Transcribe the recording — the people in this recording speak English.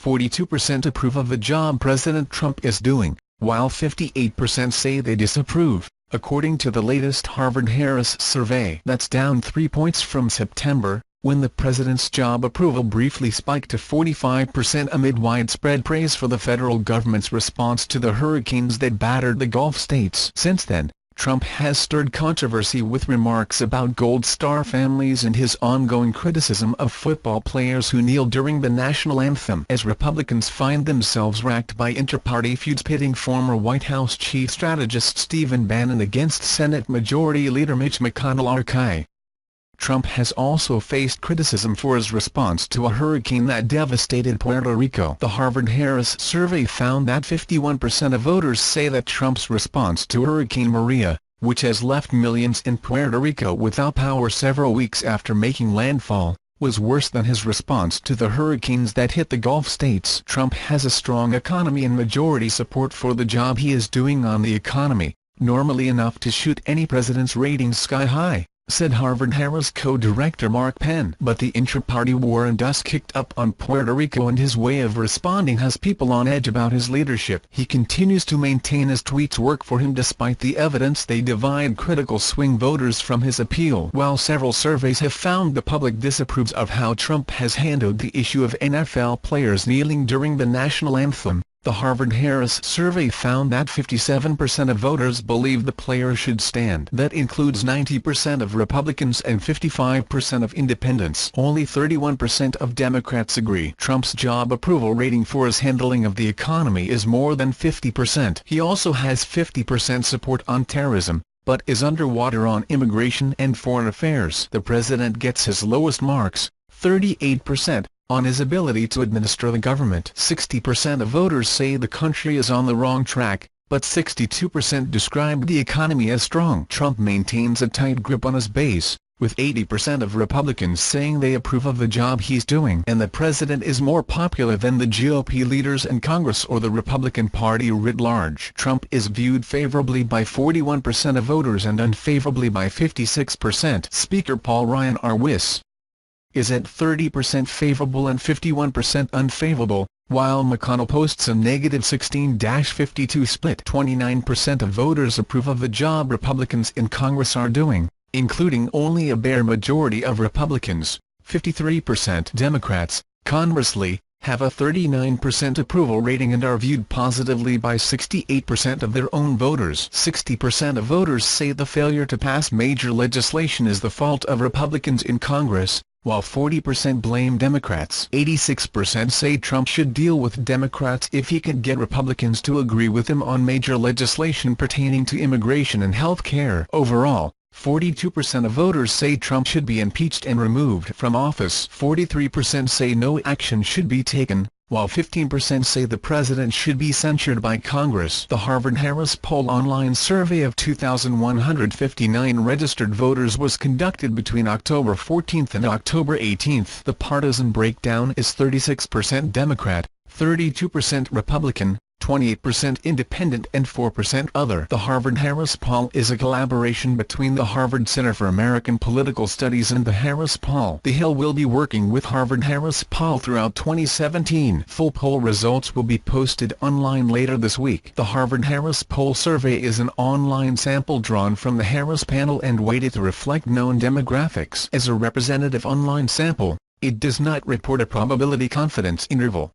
42% approve of the job President Trump is doing, while 58% say they disapprove, according to the latest Harvard-Harris survey. That's down 3 points from September, when the president's job approval briefly spiked to 45% amid widespread praise for the federal government's response to the hurricanes that battered the Gulf states. Since then, Trump has stirred controversy with remarks about Gold Star families and his ongoing criticism of football players who kneel during the national anthem, as Republicans find themselves racked by inter-party feuds pitting former White House chief strategist Stephen Bannon against Senate Majority Leader Mitch McConnell. Trump has also faced criticism for his response to a hurricane that devastated Puerto Rico. The Harvard-Harris survey found that 51% of voters say that Trump's response to Hurricane Maria, which has left millions in Puerto Rico without power several weeks after making landfall, was worse than his response to the hurricanes that hit the Gulf states. Trump has a strong economy and majority support for the job he is doing on the economy, normally enough to shoot any president's ratings sky high, said Harvard-Harris co-director Mark Penn. But the intra-party war and dust kicked up on Puerto Rico, and his way of responding has people on edge about his leadership. He continues to maintain his tweets work for him despite the evidence they divide critical swing voters from his appeal. While several surveys have found the public disapproves of how Trump has handled the issue of NFL players kneeling during the national anthem, the Harvard-Harris survey found that 57% of voters believe the players should stand. That includes 90% of Republicans and 55% of independents. Only 31% of Democrats agree. Trump's job approval rating for his handling of the economy is more than 50%. He also has 50% support on terrorism, but is underwater on immigration and foreign affairs. The president gets his lowest marks, 38%. On his ability to administer the government. 60% of voters say the country is on the wrong track, but 62% described the economy as strong. Trump maintains a tight grip on his base, with 80% of Republicans saying they approve of the job he's doing. And the president is more popular than the GOP leaders in Congress or the Republican Party writ large. Trump is viewed favorably by 41% of voters and unfavorably by 56%. Speaker Paul Ryan R. is at 30% favorable and 51% unfavorable, while McConnell posts a negative 16-52 split. 29% of voters approve of the job Republicans in Congress are doing, including only a bare majority of Republicans. 53% Democrats, conversely, have a 39% approval rating and are viewed positively by 68% of their own voters. 60% of voters say the failure to pass major legislation is the fault of Republicans in Congress, while 40% blame Democrats. 86% say Trump should deal with Democrats if he can get Republicans to agree with him on major legislation pertaining to immigration and health care. Overall, 42% of voters say Trump should be impeached and removed from office. 43% say no action should be taken, while 15% say the president should be censured by Congress. The Harvard-Harris poll online survey of 2,159 registered voters was conducted between October 14 and October 18. The partisan breakdown is 36% Democrat, 32% Republican, 28% independent and 4% other. The Harvard-Harris poll is a collaboration between the Harvard Center for American Political Studies and the Harris Poll. The Hill will be working with Harvard-Harris poll throughout 2017. Full poll results will be posted online later this week. The Harvard-Harris poll survey is an online sample drawn from the Harris panel and weighted to reflect known demographics. As a representative online sample, it does not report a probability confidence interval.